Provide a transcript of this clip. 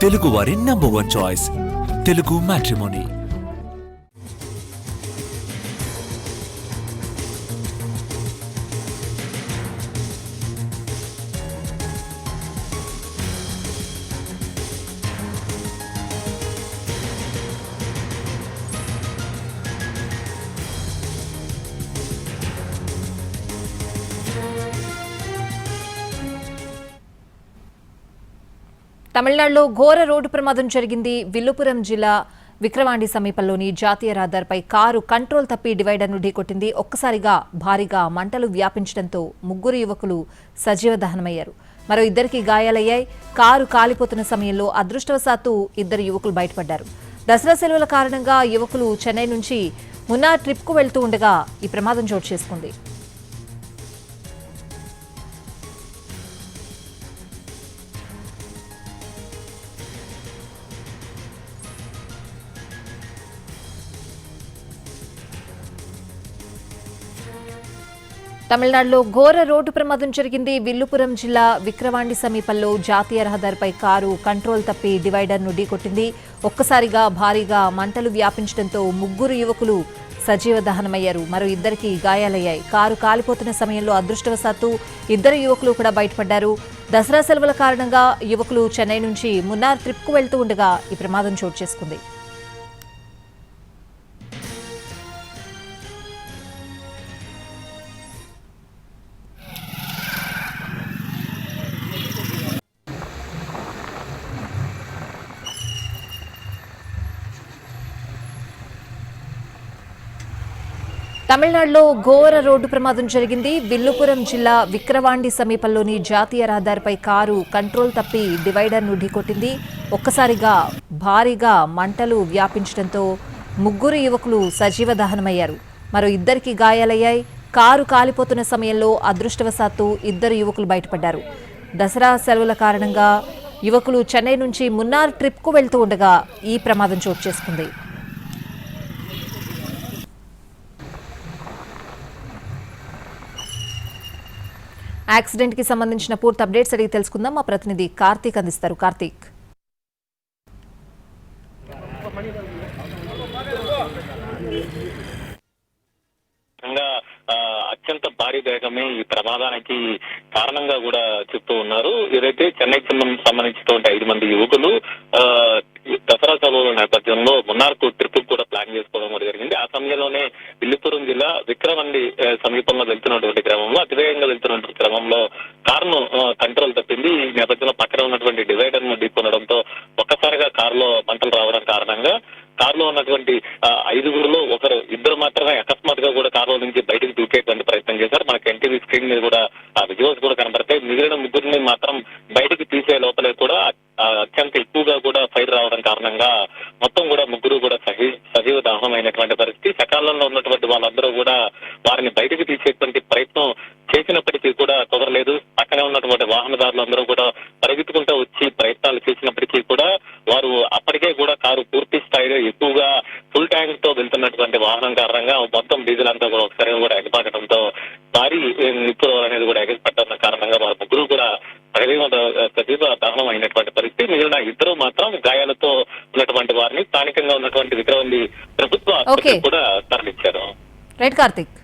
తెలుగువారి #1 choice Telugu matrimony. తమిళనాడులో ఘోర రోడ్డు ప్రమాదం జరిగింది. విల్లుపురం జిల్లా విక్రవాండి సమీపంలోని జాతీయ రహదారిపై కారు కంట్రోల్ తప్పి డివైడర్ను ఢీకొట్టింది. ఒక్కసారిగా భారీగా మంటలు వ్యాపించడంతో ముగ్గురు యువకులు సజీవ దహనమయ్యారు. మరో ఇద్దరికి గాయాలయ్యాయి. కారు కాలిపోతున్న సమయంలో అదృష్టవశాత్తు ఇద్దరు యువకులు బయటపడ్డారు. దసరా సెలవుల కారణంగా యువకులు చెన్నై నుంచి మున్నార్ ట్రిప్కు వెళ్తూ ఉండగా ఈ ప్రమాదం చోటు చేసుకుంది. తమిళనాడులో ఘోర రోడ్డు ప్రమాదం జరిగింది. విల్లుపురం జిల్లా విక్రవాండి సమీపంలో జాతీయ రహదారిపై కారు కంట్రోల్ తప్పి డివైడర్ను ఢీకొట్టింది. ఒక్కసారిగా భారీగా మంటలు వ్యాపించడంతో ముగ్గురు యువకులు సజీవ దహనమయ్యారు. మరో ఇద్దరికి గాయాలయ్యాయి. కారు కాలిపోతున్న సమయంలో అదృష్టవశాత్తు ఇద్దరు యువకులు కూడా బయటపడ్డారు. దసరా సెలవుల కారణంగా యువకులు చెన్నై నుంచి మున్నార్ ట్రిప్కు వెళ్తూ ఉండగా ఈ ప్రమాదం చోటు చేసుకుంది. తమిళనాడులో ఘోర రోడ్డు ప్రమాదం జరిగింది. విల్లుపురం జిల్లా విక్రవాండి సమీపంలోని జాతీయ రహదారిపై కారు కంట్రోల్ తప్పి డివైడర్ను ఢీకొట్టింది. ఒక్కసారిగా భారీగా మంటలు వ్యాపించడంతో ముగ్గురు యువకులు సజీవ దహనమయ్యారు. మరో ఇద్దరికి గాయాలయ్యాయి. కారు కాలిపోతున్న సమయంలో అదృష్టవశాత్తు ఇద్దరు యువకులు బయటపడ్డారు. దసరా సెలవుల కారణంగా యువకులు చెన్నై నుంచి మున్నార్ ట్రిప్కు వెళ్తూ ఉండగా ఈ ప్రమాదం చోటు చేసుకుంది. యాక్సిడెంట్ కి సంబంధించిన పూర్తి అప్డేట్స్ అడిగి తెలుసుకుందాం. మా ప్రతినిధి కార్తీక్ అందిస్తారు. కార్తీక్, అత్యంత భారీ వేగమే ఈ ప్రమాదానికి కారణంగా కూడా చెప్తూ ఉన్నారు. ఏదైతే చెన్నైకి సంబంధించినటువంటి 5 మంది యువకులు దసరా సెలవుల నేపథ్యంలో మున్నార్కు ట్రిప్ కూడా ప్లాన్ చేసుకోవడం కూడా జరిగింది. ఆ సమయంలోనే విల్లుపురం జిల్లా విక్రమండి సమీపంలో వెళ్తున్నటువంటి క్రమంలో అతివేగంగా వెళ్తున్నటువంటి క్రమంలో కారును కంట్రోల్ తప్పింది. ఈ నేపథ్యంలో పక్కన ఉన్నటువంటి డివైడర్ ను ఢీకొనడంతో ఒక్కసారిగా కారులో మంటలు రావడం కారణంగా కారులో ఉన్నటువంటి 5గురిలో ఇద్దరు మాత్రమే అకస్మాత్తుగా కూడా కారులో నుంచి బయటకు దూకేటువంటి ప్రయత్నం చేశారు. మనకి ఎన్టీవీ స్క్రీన్ మీద కూడా ఆ విజువల్స్ కూడా కనబడతాయి. మిగిలిన ముగ్గురిని మాత్రం బయటకు తీసే లోపలే కూడా అత్యంత ఎక్కువగా కూడా ఫైర్ రావడం కారణంగా మొత్తం కూడా ముగ్గురు కూడా సజీవ దహనమైనటువంటి పరిస్థితి. సకాలంలో ఉన్నటువంటి వాళ్ళందరూ కూడా వారిని బయటకు తీసేటువంటి ప్రయత్నం చేసినప్పటికీ కూడా కుదరలేదు. పక్కనే ఉన్నటువంటి వాహనదారులందరూ కూడా పరిగెత్తుకుంటూ వచ్చి ప్రయత్నాలు చేసినప్పటికీ కూడా వారు అప్పటికే కూడా కారు పూర్తి స్థాయిలో ఎక్కువగా ఫుల్ ట్యాంక్ తో వెళ్తున్నటువంటి వాహనం కారణంగా మొత్తం డీజిల్ అంతా కూడా ఒకసారి కూడా ఎగపడటంతో భారీ నిప్పులు అనేది కూడా ఎగపట్టడం కారణంగా వారి ముగ్గురు కూడా సజీవ దహనం అయినటువంటి పరిస్థితి. మిగిలిన ఇద్దరు మాత్రం గాయాలతో ఉన్నటువంటి వారిని స్థానికంగా ఉన్నటువంటి విక్రవాండి ప్రభుత్వ ఆసుపత్రికి కూడా తరలించారు. రైట్ కార్తీక్.